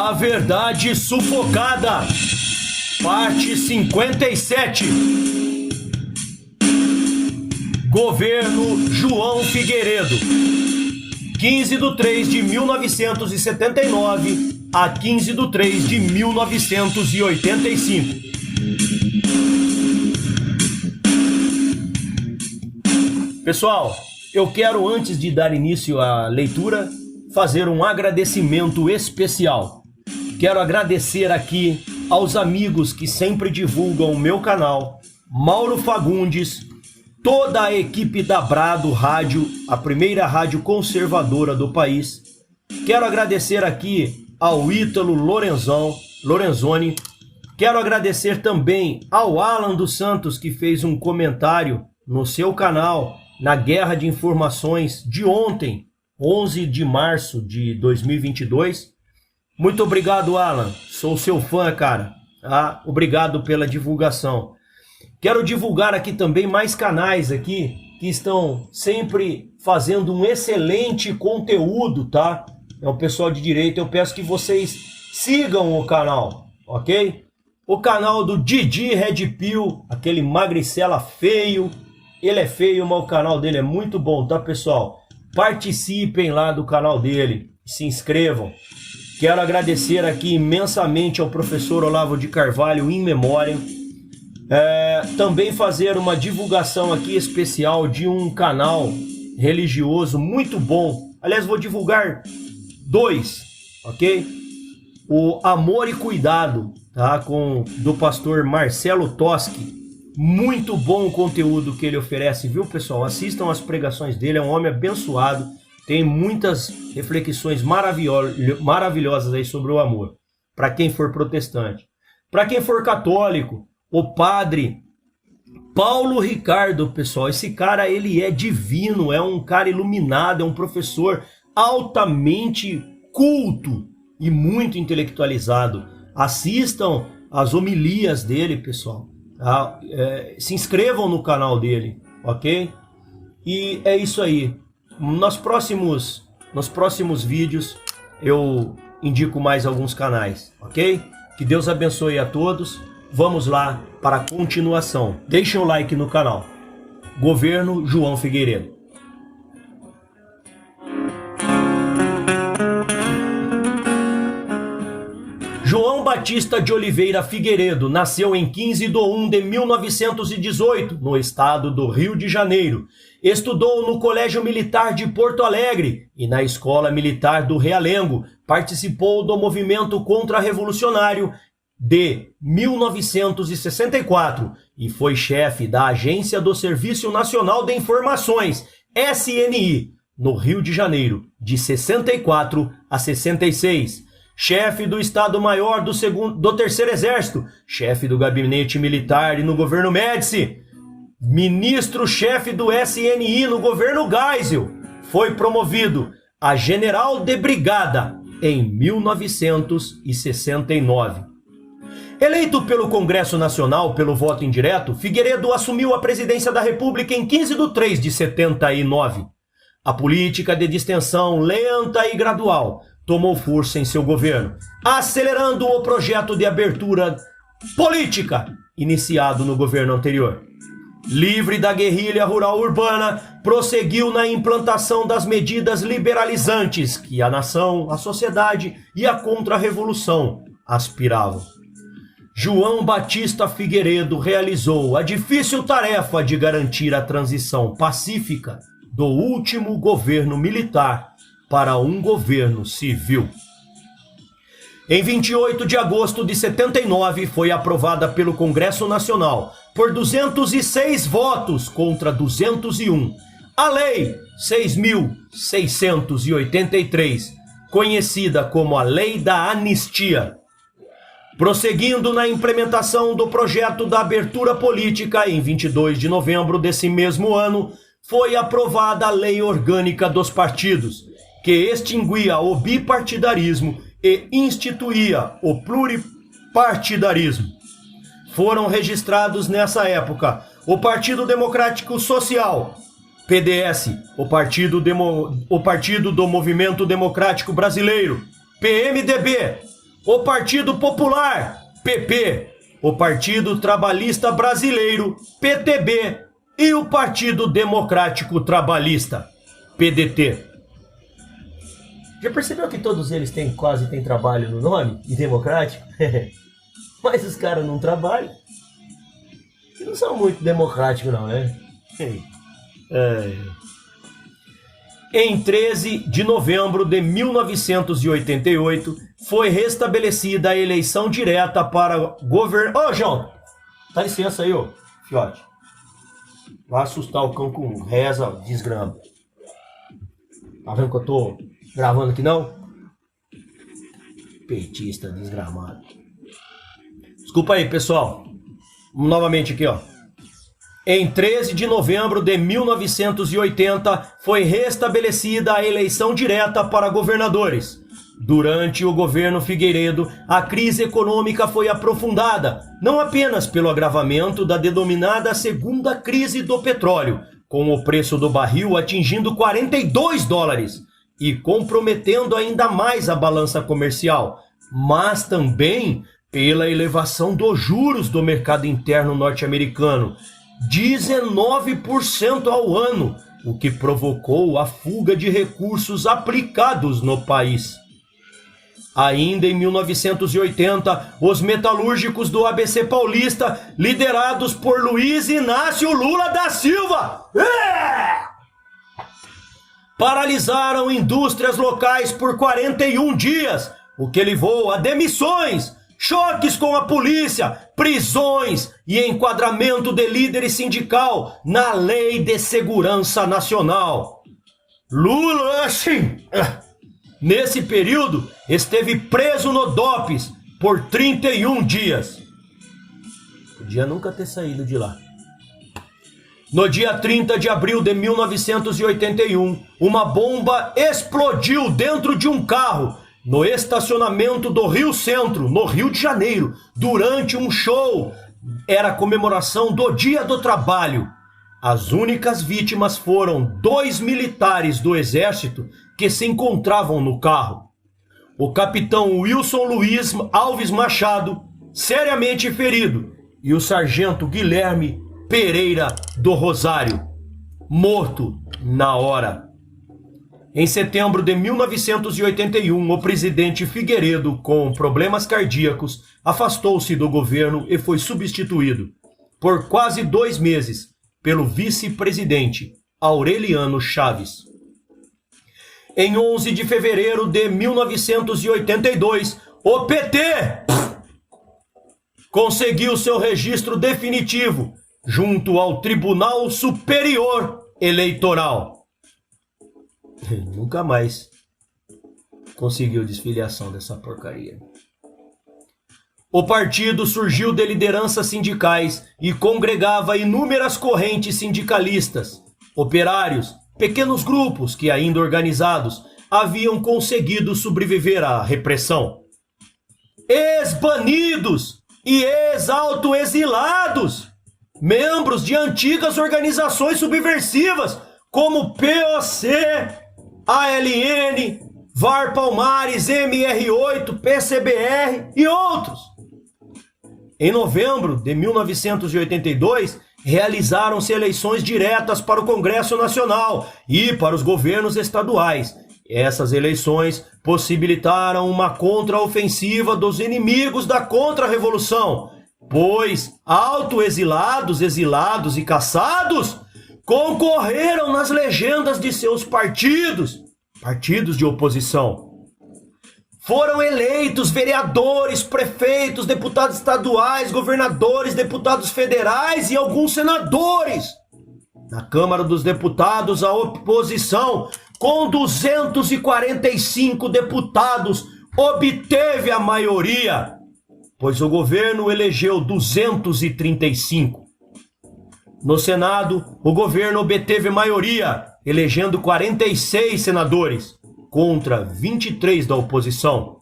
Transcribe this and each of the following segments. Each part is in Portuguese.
A Verdade Sufocada, parte 57. Governo João Figueiredo, 15/3/1979 a 15/3/1985. Pessoal, eu quero, antes de dar início à leitura, fazer um agradecimento especial. Quero agradecer aqui aos amigos que sempre divulgam o meu canal, Mauro Fagundes, toda a equipe da Brado Rádio, a primeira rádio conservadora do país. Quero agradecer aqui ao Ítalo Lorenzoni. Quero agradecer também ao Alan dos Santos, que fez um comentário no seu canal, na Guerra de Informações de ontem, 11 de março de 2022. Muito obrigado, Alan. Sou seu fã, cara. Ah, obrigado pela divulgação. Quero divulgar aqui também mais canais aqui que estão sempre fazendo um excelente conteúdo, tá? É o pessoal de direita. Eu peço que vocês sigam o canal, ok? O canal do Didi Red Pill, aquele magricela feio. Ele é feio, mas o canal dele é muito bom, tá, pessoal? Participem lá do canal dele, se inscrevam. Quero agradecer aqui imensamente ao professor Olavo de Carvalho, in memoriam. Também fazer uma divulgação aqui especial de um canal religioso muito bom. Aliás, vou divulgar dois, ok? O Amor e Cuidado, tá? Do pastor Marcelo Toschi. Muito bom o conteúdo que ele oferece, viu, pessoal? Assistam as pregações dele, é um homem abençoado. Tem muitas reflexões maravilhosas aí sobre o amor. Para quem for protestante. Para quem for católico, o padre Paulo Ricardo, pessoal. Esse cara, ele é divino, é um cara iluminado, é um professor altamente culto e muito intelectualizado. Assistam as homilias dele, pessoal. Se inscrevam no canal dele, ok? E é isso aí. Nos próximos vídeos eu indico mais alguns canais, ok? Que Deus abençoe a todos. Vamos lá para a continuação. Deixem o like no canal. Governo João Figueiredo. João Batista de Oliveira Figueiredo nasceu em 15/1/1918, no estado do Rio de Janeiro. Estudou no Colégio Militar de Porto Alegre e na Escola Militar do Realengo. Participou do movimento contra-revolucionário de 1964 e foi chefe da Agência do Serviço Nacional de Informações, SNI, no Rio de Janeiro, de 64 a 66. Chefe do Estado-Maior do 3º Exército, chefe do Gabinete Militar e no governo Médici, ministro-chefe do SNI no governo Geisel, foi promovido a general de brigada em 1969. Eleito pelo Congresso Nacional pelo voto indireto, Figueiredo assumiu a presidência da República em 15/3/79. A política de distensão lenta e gradual tomou força em seu governo, acelerando o projeto de abertura política iniciado no governo anterior. Livre da guerrilha rural urbana, prosseguiu na implantação das medidas liberalizantes que a nação, a sociedade e a contra-revolução aspiravam. João Batista Figueiredo realizou a difícil tarefa de garantir a transição pacífica do último governo militar para um governo civil. Em 28 de agosto de 79, foi aprovada pelo Congresso Nacional, por 206 votos contra 201, a Lei 6.683, conhecida como a Lei da Anistia. Prosseguindo na implementação do projeto da abertura política, em 22 de novembro desse mesmo ano, foi aprovada a Lei Orgânica dos Partidos, que extinguia o bipartidarismo e instituía o pluripartidarismo. Foram registrados nessa época o Partido Democrático Social, PDS, o Partido do Movimento Democrático Brasileiro, PMDB, o Partido Popular, PP, o Partido Trabalhista Brasileiro, PTB, e o Partido Democrático Trabalhista, PDT. Já percebeu que todos eles quase têm trabalho no nome? E democrático? Mas os caras não trabalham. E não são muito democráticos não, né? Em 13 de novembro de 1988, foi restabelecida a eleição direta para governo... Ô, João! Dá licença aí, ô, fiote. Vai assustar o cão com reza, desgrama. Tá vendo que eu tô gravando aqui, não? Petista desgramado. Desculpa aí, pessoal. Novamente aqui, ó. Em 13 de novembro de 1980, foi restabelecida a eleição direta para governadores. Durante o governo Figueiredo, a crise econômica foi aprofundada, não apenas pelo agravamento da denominada segunda crise do petróleo, com o preço do barril atingindo $42 e comprometendo ainda mais a balança comercial, mas também pela elevação dos juros do mercado interno norte-americano, 19% ao ano, o que provocou a fuga de recursos aplicados no país. Ainda em 1980, os metalúrgicos do ABC Paulista, liderados por Luiz Inácio Lula da Silva, paralisaram indústrias locais por 41 dias, o que levou a demissões, choques com a polícia, prisões e enquadramento de líderes sindical na Lei de Segurança Nacional. Lula, assim, nesse período, esteve preso no DOPS por 31 dias. Podia nunca ter saído de lá. No dia 30 de abril de 1981, uma bomba explodiu dentro de um carro no estacionamento do Rio Centro, no Rio de Janeiro, durante um show. Era a comemoração do Dia do Trabalho. As únicas vítimas foram 2 militares do Exército que se encontravam no carro. O capitão Wilson Luiz Alves Machado, seriamente ferido, e o sargento Guilherme Pereira do Rosário, morto na hora. Em setembro de 1981, o presidente Figueiredo, com problemas cardíacos, afastou-se do governo e foi substituído, por quase 2 meses, pelo vice-presidente Aureliano Chaves. Em 11 de fevereiro de 1982, o PT conseguiu seu registro definitivo junto ao Tribunal Superior Eleitoral. Nunca mais conseguiu desfiliação dessa porcaria. O partido surgiu de lideranças sindicais e congregava inúmeras correntes sindicalistas, operários, pequenos grupos que, ainda organizados, haviam conseguido sobreviver à repressão. Ex-banidos e ex-autoexilados, membros de antigas organizações subversivas como POC, ALN, VAR Palmares, MR8, PCBR e outros. Em novembro de 1982, realizaram-se eleições diretas para o Congresso Nacional e para os governos estaduais. Essas eleições possibilitaram uma contraofensiva dos inimigos da contra-revolução, pois autoexilados, exilados e caçados concorreram nas legendas de seus partidos de oposição. Foram eleitos vereadores, prefeitos, deputados estaduais, governadores, deputados federais e alguns senadores. Na Câmara dos Deputados, a oposição, com 245 deputados, obteve a maioria, pois o governo elegeu 235. No Senado, o governo obteve maioria, elegendo 46 senadores, contra 23 da oposição.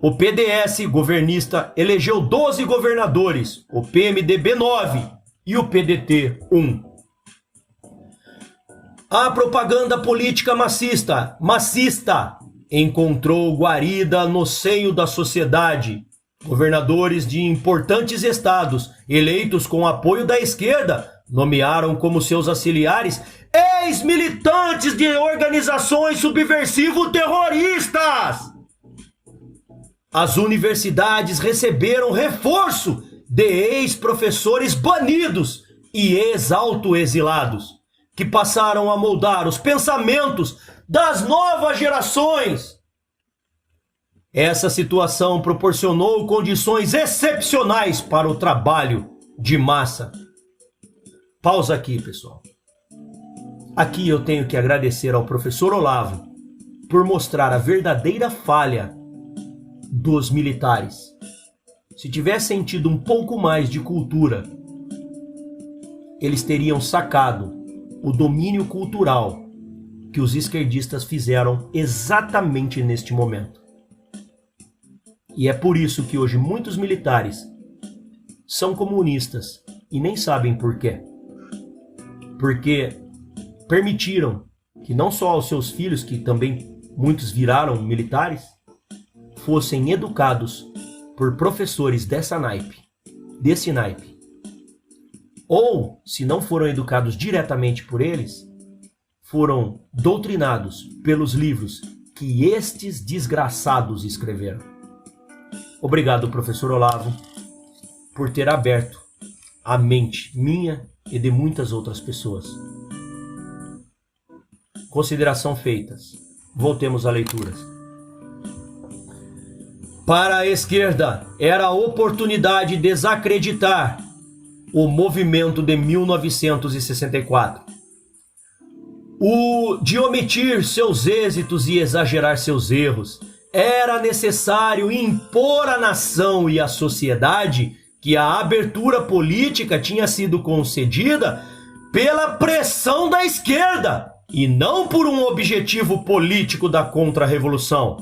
O PDS governista elegeu 12 governadores, o PMDB 9 e o PDT 1. A propaganda política maciça encontrou guarida no seio da sociedade. Governadores de importantes estados, eleitos com apoio da esquerda, nomearam como seus auxiliares ex-militantes de organizações subversivo-terroristas. As universidades receberam reforço de ex-professores banidos e ex-autoexilados, que passaram a moldar os pensamentos das novas gerações. Essa situação proporcionou condições excepcionais para o trabalho de massa. Pausa aqui, pessoal. Aqui eu tenho que agradecer ao professor Olavo por mostrar a verdadeira falha dos militares. Se tivessem tido um pouco mais de cultura, eles teriam sacado o domínio cultural que os esquerdistas fizeram exatamente neste momento. E é por isso que hoje muitos militares são comunistas e nem sabem por quê. Porque permitiram que não só aos seus filhos, que também muitos viraram militares, fossem educados por professores desse naipe. Ou, se não foram educados diretamente por eles, foram doutrinados pelos livros que estes desgraçados escreveram. Obrigado, professor Olavo, por ter aberto a mente minha e de muitas outras pessoas. Consideração feitas. Voltemos à leitura. Para a esquerda, era a oportunidade de desacreditar o movimento de 1964. De omitir seus êxitos e exagerar seus erros. Era necessário impor à nação e à sociedade que a abertura política tinha sido concedida pela pressão da esquerda e não por um objetivo político da contra-revolução.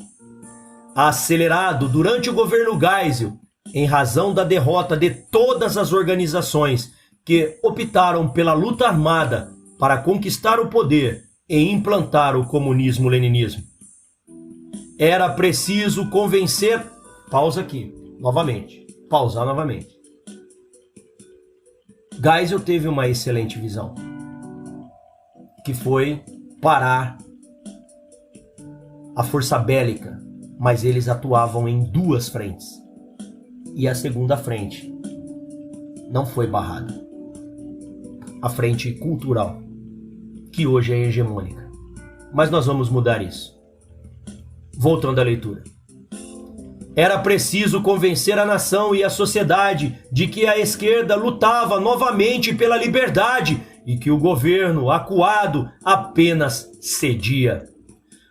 Acelerado durante o governo Geisel, em razão da derrota de todas as organizações que optaram pela luta armada para conquistar o poder e implantar o comunismo-leninismo. Era preciso convencer... Pausa aqui, novamente. Pausar novamente. Geisel teve uma excelente visão, que foi parar a força bélica, mas eles atuavam em duas frentes. E a segunda frente não foi barrada. A frente cultural, que hoje é hegemônica. Mas nós vamos mudar isso. Voltando à leitura. Era preciso convencer a nação e a sociedade de que a esquerda lutava novamente pela liberdade e que o governo, acuado, apenas cedia.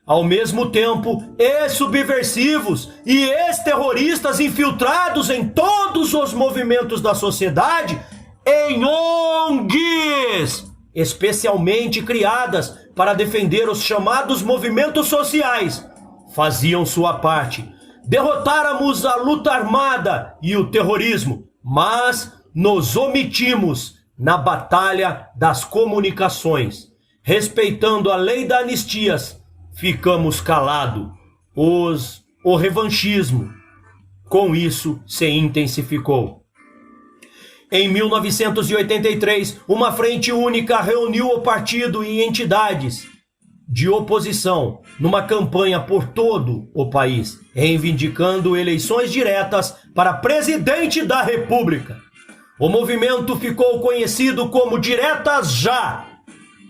Ao mesmo tempo, ex-subversivos e ex-terroristas infiltrados em todos os movimentos da sociedade, em ONGs, especialmente criadas para defender os chamados movimentos sociais, faziam sua parte. Derrotáramos a luta armada e o terrorismo, mas nos omitimos na batalha das comunicações. Respeitando a lei da anistias, ficamos calados. O revanchismo, com isso, se intensificou. Em 1983, uma frente única reuniu o partido e entidades de oposição numa campanha por todo o país, reivindicando eleições diretas para presidente da República. O movimento ficou conhecido como Diretas Já.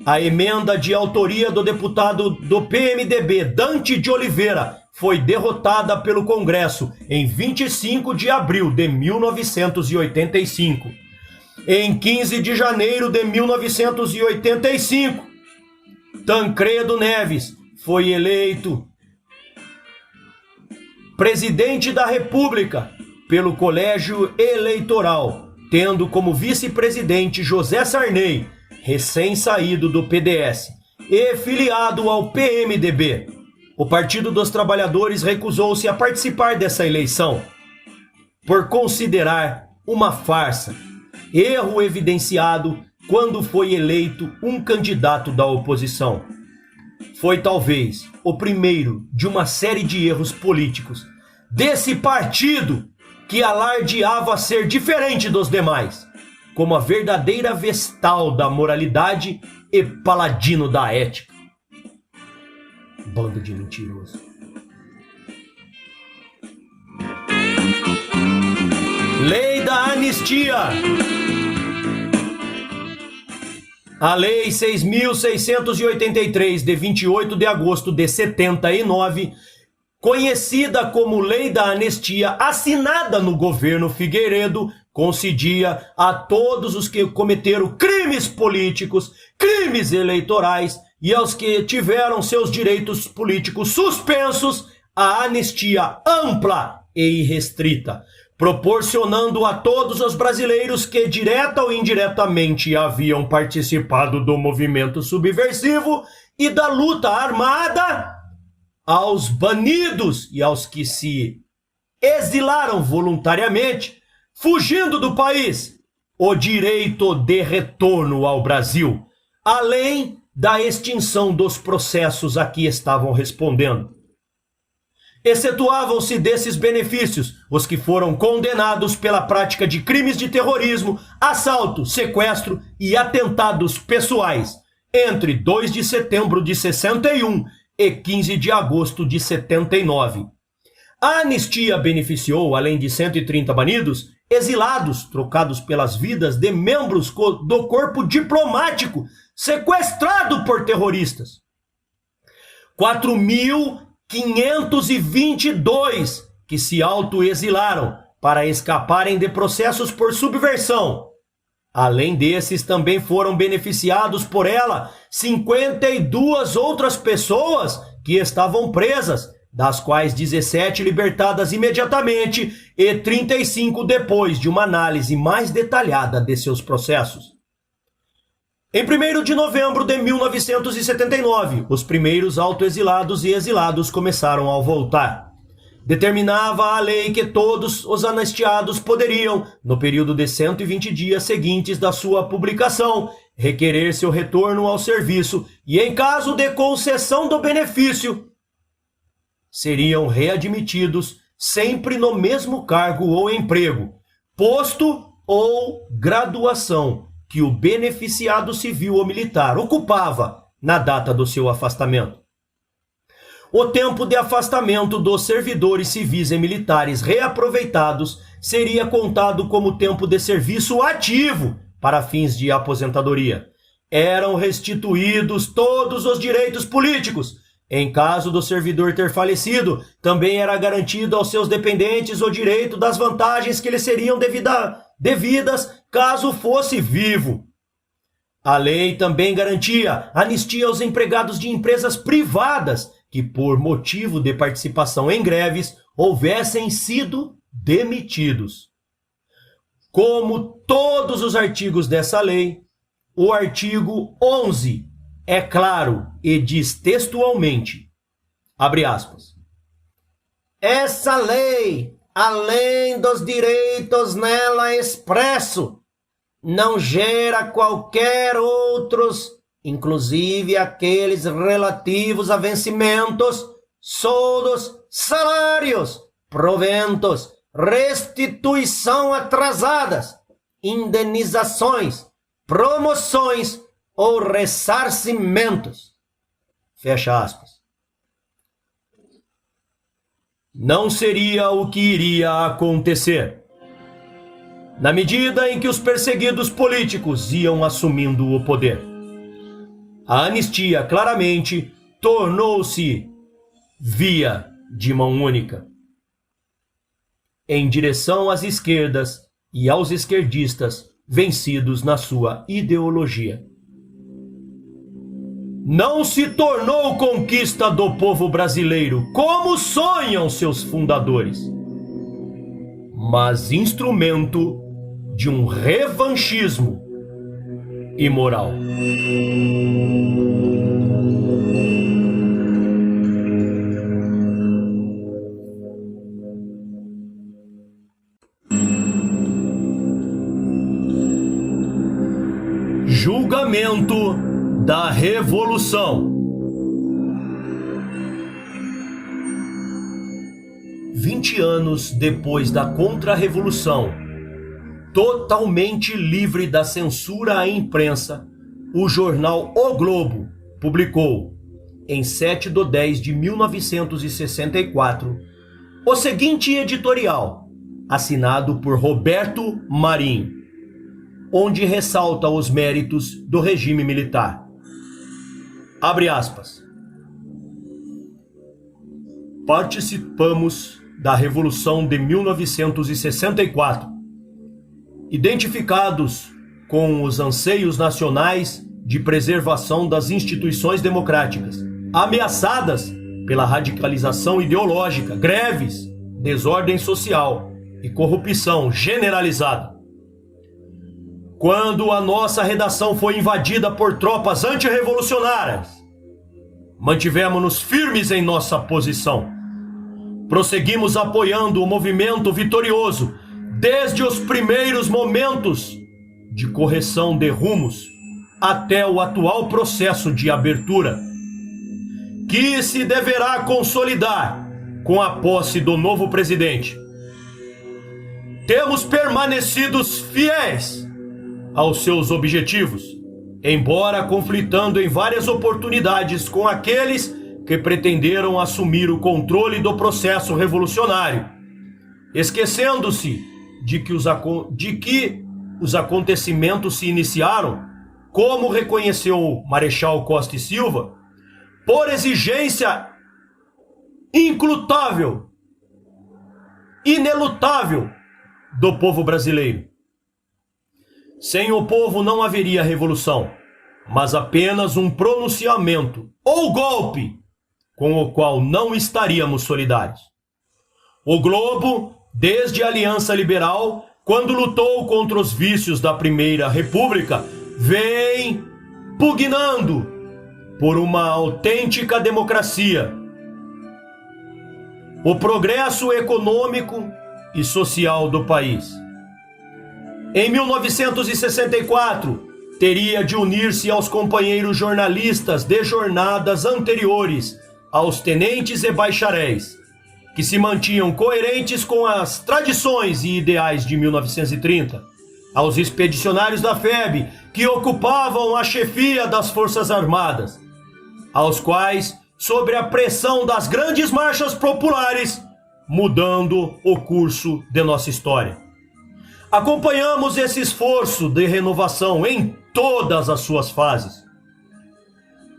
A emenda de autoria do deputado do PMDB, Dante de Oliveira, foi derrotada pelo Congresso em 25 de abril de 1985. Em 15 de janeiro de 1985, Tancredo Neves foi eleito presidente da República pelo Colégio Eleitoral, tendo como vice-presidente José Sarney, recém-saído do PDS e filiado ao PMDB. O Partido dos Trabalhadores recusou-se a participar dessa eleição por considerar uma farsa, erro evidenciado quando foi eleito um candidato da oposição. foi talvez o primeiro de uma série de erros políticos desse partido que alardeava ser diferente dos demais, como a verdadeira vestal da moralidade e paladino da ética. Bando de mentiroso. Lei da Anistia. A Lei 6.683, de 28 de agosto de 79, conhecida como Lei da Anistia, assinada no governo Figueiredo, concedia a todos os que cometeram crimes políticos, crimes eleitorais e aos que tiveram seus direitos políticos suspensos a anistia ampla e irrestrita, proporcionando a todos os brasileiros que direta ou indiretamente haviam participado do movimento subversivo e da luta armada, aos banidos e aos que se exilaram voluntariamente, fugindo do país, o direito de retorno ao Brasil, além da extinção dos processos a que estavam respondendo. Excetuavam-se desses benefícios os que foram condenados pela prática de crimes de terrorismo, assalto, sequestro e atentados pessoais entre 2 de setembro de 61 e 15 de agosto de 79. A anistia beneficiou, além de 130 banidos, exilados trocados pelas vidas de membros do corpo diplomático sequestrado por terroristas. 4.522 que se autoexilaram para escaparem de processos por subversão. Além desses, também foram beneficiados por ela 52 outras pessoas que estavam presas, das quais 17 libertadas imediatamente e 35 depois de uma análise mais detalhada de seus processos. Em 1º de novembro de 1979, os primeiros autoexilados e exilados começaram a voltar. Determinava a lei que todos os anistiados poderiam, no período de 120 dias seguintes da sua publicação, requerer seu retorno ao serviço e, em caso de concessão do benefício, seriam readmitidos sempre no mesmo cargo ou emprego, posto ou graduação que o beneficiado civil ou militar ocupava na data do seu afastamento. O tempo de afastamento dos servidores civis e militares reaproveitados seria contado como tempo de serviço ativo para fins de aposentadoria. Eram restituídos todos os direitos políticos. Em caso do servidor ter falecido, também era garantido aos seus dependentes o direito das vantagens que lhe seriam devidas caso fosse vivo. A lei também garantia anistia aos empregados de empresas privadas que, por motivo de participação em greves, houvessem sido demitidos. Como todos os artigos dessa lei, o artigo 11 é claro e diz textualmente, abre aspas, essa lei, além dos direitos nela expresso, não gera qualquer outros, inclusive aqueles relativos a vencimentos, soldos, salários, proventos, restituição atrasadas, indenizações, promoções ou ressarcimentos. Fecha aspas. Não seria o que iria acontecer. Na medida em que os perseguidos políticos iam assumindo o poder, a anistia claramente tornou-se via de mão única, em direção às esquerdas e aos esquerdistas vencidos na sua ideologia. Não se tornou conquista do povo brasileiro, como sonham seus fundadores, mas instrumento de um revanchismo imoral. Julgamento da Revolução. 20 anos depois da Contra-Revolução, totalmente livre da censura à imprensa, o jornal O Globo publicou, em 7/10/1964, o seguinte editorial, assinado por Roberto Marinho, onde ressalta os méritos do regime militar. Abre aspas. Participamos da Revolução de 1964, identificados com os anseios nacionais de preservação das instituições democráticas, ameaçadas pela radicalização ideológica, greves, desordem social e corrupção generalizada. Quando a nossa redação foi invadida por tropas antirrevolucionárias, mantivemos-nos firmes em nossa posição. Prosseguimos apoiando o movimento vitorioso desde os primeiros momentos de correção de rumos até o atual processo de abertura, que se deverá consolidar com a posse do novo presidente. Temos permanecido fiéis aos seus objetivos, embora conflitando em várias oportunidades com aqueles que pretenderam assumir o controle do processo revolucionário, esquecendo-se de que os acontecimentos se iniciaram, como reconheceu Marechal Costa e Silva, por exigência inclutável, inelutável do povo brasileiro. Sem o povo não haveria revolução, mas apenas um pronunciamento ou golpe com o qual não estaríamos solidários. O Globo, desde a Aliança Liberal, quando lutou contra os vícios da Primeira República, vem pugnando por uma autêntica democracia, o progresso econômico e social do país. Em 1964, teria de unir-se aos companheiros jornalistas de jornadas anteriores aos tenentes e bacharéis, que se mantinham coerentes com as tradições e ideais de 1930, aos expedicionários da FEB, que ocupavam a chefia das Forças Armadas, aos quais, sob a pressão das grandes marchas populares, mudando o curso de nossa história. Acompanhamos esse esforço de renovação em todas as suas fases.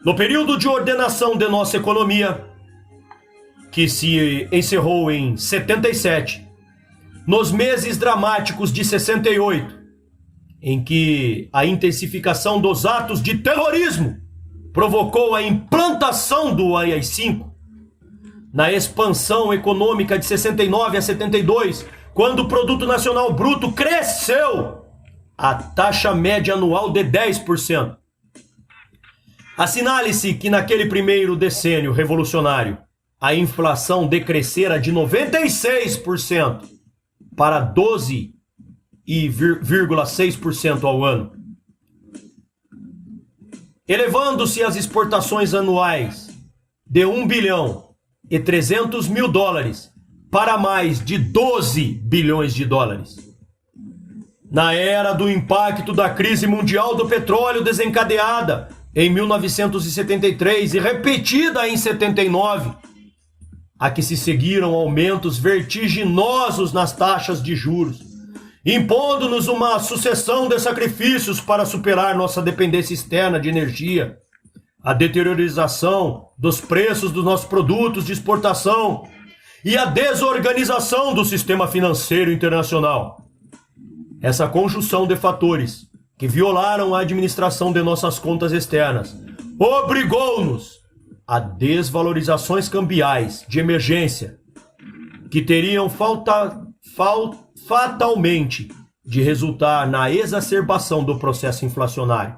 No período de ordenação de nossa economia, que se encerrou em 77, nos meses dramáticos de 68, em que a intensificação dos atos de terrorismo provocou a implantação do AI-5, na expansão econômica de 69 a 72, quando o Produto Nacional Bruto cresceu a taxa média anual de 10%. Assinale-se que naquele primeiro decênio revolucionário, a inflação decrescera de 96% para 12,6% ao ano, elevando-se as exportações anuais de US$ 1 bilhão e 300 mil dólares para mais de 12 bilhões de dólares. Na era do impacto da crise mundial do petróleo desencadeada em 1973 e repetida em 79, a que se seguiram aumentos vertiginosos nas taxas de juros, impondo-nos uma sucessão de sacrifícios para superar nossa dependência externa de energia, a deteriorização dos preços dos nossos produtos de exportação e a desorganização do sistema financeiro internacional. Essa conjunção de fatores que violaram a administração de nossas contas externas obrigou-nos a desvalorizações cambiais de emergência que teriam fatalmente de resultar na exacerbação do processo inflacionário.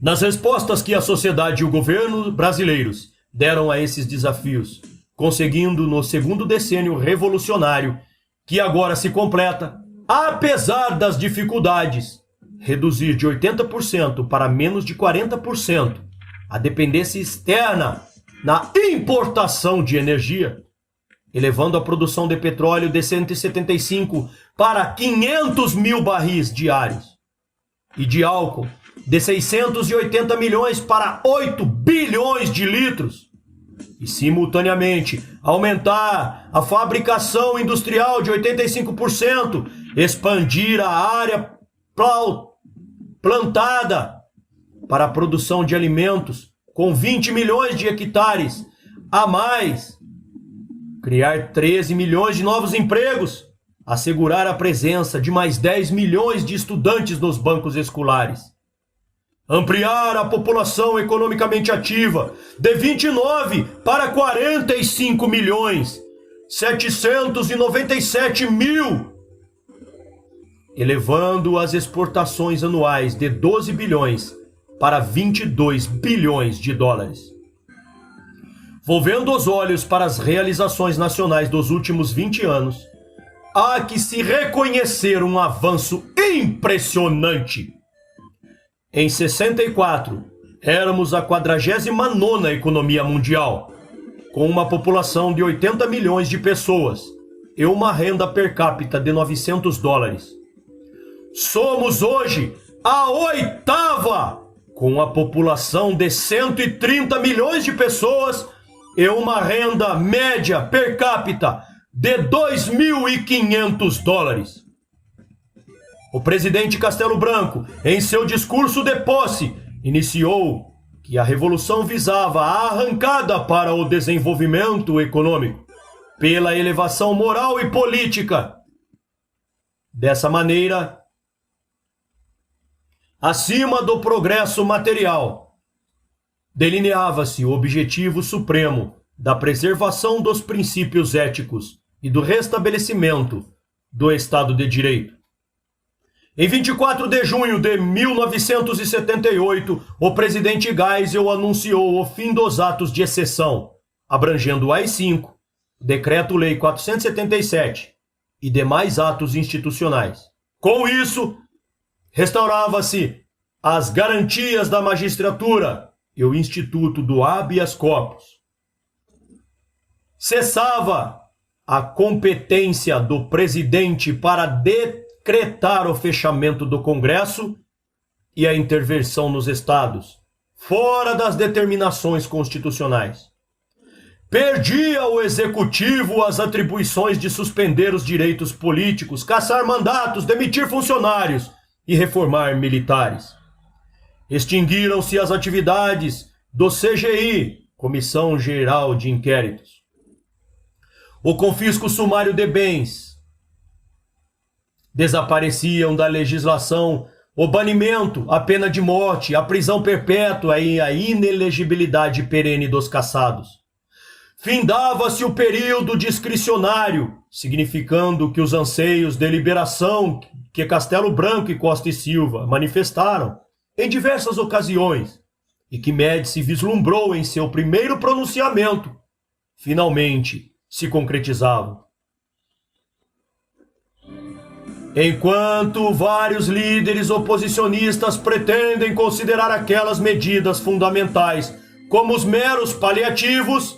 Nas respostas que a sociedade e o governo brasileiros deram a esses desafios, conseguindo no segundo decênio revolucionário, que agora se completa, apesar das dificuldades, reduzir de 80% para menos de 40% a dependência externa na importação de energia, elevando a produção de petróleo de 175 para 500 mil barris diários e de álcool de 680 milhões para 8 bilhões de litros e, simultaneamente, aumentar a fabricação industrial de 85%, expandir a área plantada para a produção de alimentos com 20 milhões de hectares a mais, criar 13 milhões de novos empregos, assegurar a presença de mais 10 milhões de estudantes nos bancos escolares, ampliar a população economicamente ativa de 29 para 45 milhões 797 mil, elevando as exportações anuais de 12 bilhões para 22 bilhões de dólares. Volvendo os olhos para as realizações nacionais dos últimos 20 anos, há que se reconhecer um avanço impressionante. Em 64, éramos a 49ª economia mundial, com uma população de 80 milhões de pessoas e uma renda per capita de 900 dólares. Somos hoje a 8ª, com a população de 130 milhões de pessoas e uma renda média per capita de 2.500 dólares. O presidente Castelo Branco, em seu discurso de posse, iniciou que a revolução visava a arrancada para o desenvolvimento econômico, pela elevação moral e política. Dessa maneira, acima do progresso material, delineava-se o objetivo supremo da preservação dos princípios éticos e do restabelecimento do Estado de Direito. Em 24 de junho de 1978, o presidente Geisel anunciou o fim dos atos de exceção, abrangendo o AI-5, Decreto-Lei 477 e demais atos institucionais. Com isso, restaurava-se as garantias da magistratura e o Instituto do Habeas Corpus. Cessava a competência do presidente para decretar o fechamento do Congresso e a intervenção nos estados, fora das determinações constitucionais. Perdia o executivo as atribuições de suspender os direitos políticos, cassar mandatos, demitir funcionários e reformar militares. Extinguiram-se as atividades do CGI, Comissão Geral de Inquéritos. O confisco sumário de bens. Desapareciam da legislação o banimento, a pena de morte, a prisão perpétua e a inelegibilidade perene dos cassados. Findava-se o período discricionário, significando que os anseios de liberação que Castelo Branco e Costa e Silva manifestaram em diversas ocasiões e que Médici vislumbrou em seu primeiro pronunciamento, finalmente se concretizavam. Enquanto vários líderes oposicionistas pretendem considerar aquelas medidas fundamentais como os meros paliativos,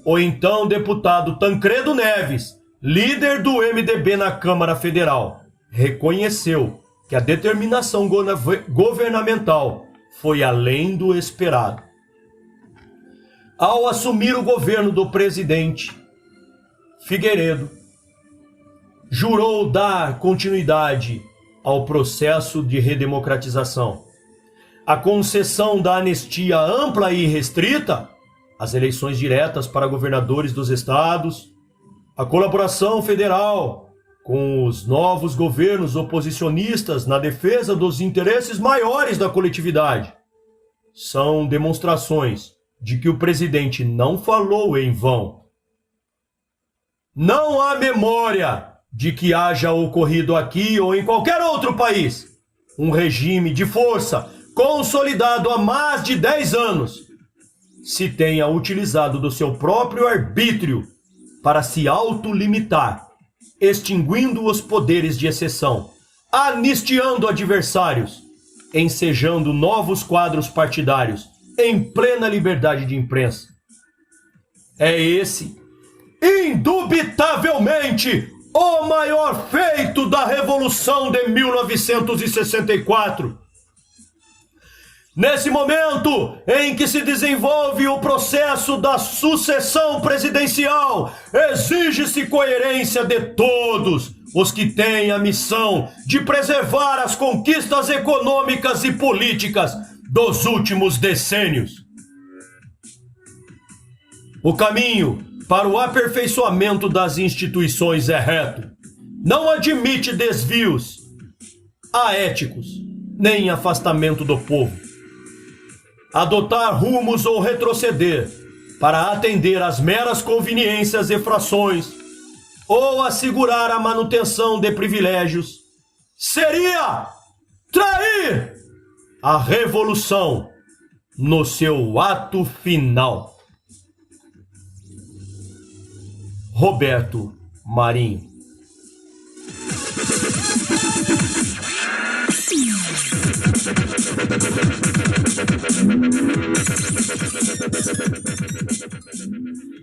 o então deputado Tancredo Neves, líder do MDB na Câmara Federal, reconheceu que a determinação governamental foi além do esperado. Ao assumir o governo do presidente Figueiredo, jurou dar continuidade ao processo de redemocratização. A concessão da anistia ampla e restrita, as eleições diretas para governadores dos estados, a colaboração federal com os novos governos oposicionistas na defesa dos interesses maiores da coletividade, são demonstrações de que o presidente não falou em vão. Não há memória de que haja ocorrido aqui ou em qualquer outro país um regime de força consolidado há mais de 10 anos se tenha utilizado do seu próprio arbítrio para se autolimitar, extinguindo os poderes de exceção, anistiando adversários, ensejando novos quadros partidários em plena liberdade de imprensa, É esse, indubitavelmente, o maior feito da Revolução de 1964. Nesse momento em que se desenvolve o processo da sucessão presidencial, exige-se coerência de todos os que têm a missão de preservar as conquistas econômicas e políticas dos últimos decênios. O caminho para o aperfeiçoamento das instituições é reto. Não admite desvios aéticos, nem afastamento do povo. Adotar rumos ou retroceder para atender às meras conveniências e frações ou assegurar a manutenção de privilégios seria trair a revolução no seu ato final. Roberto Marinho.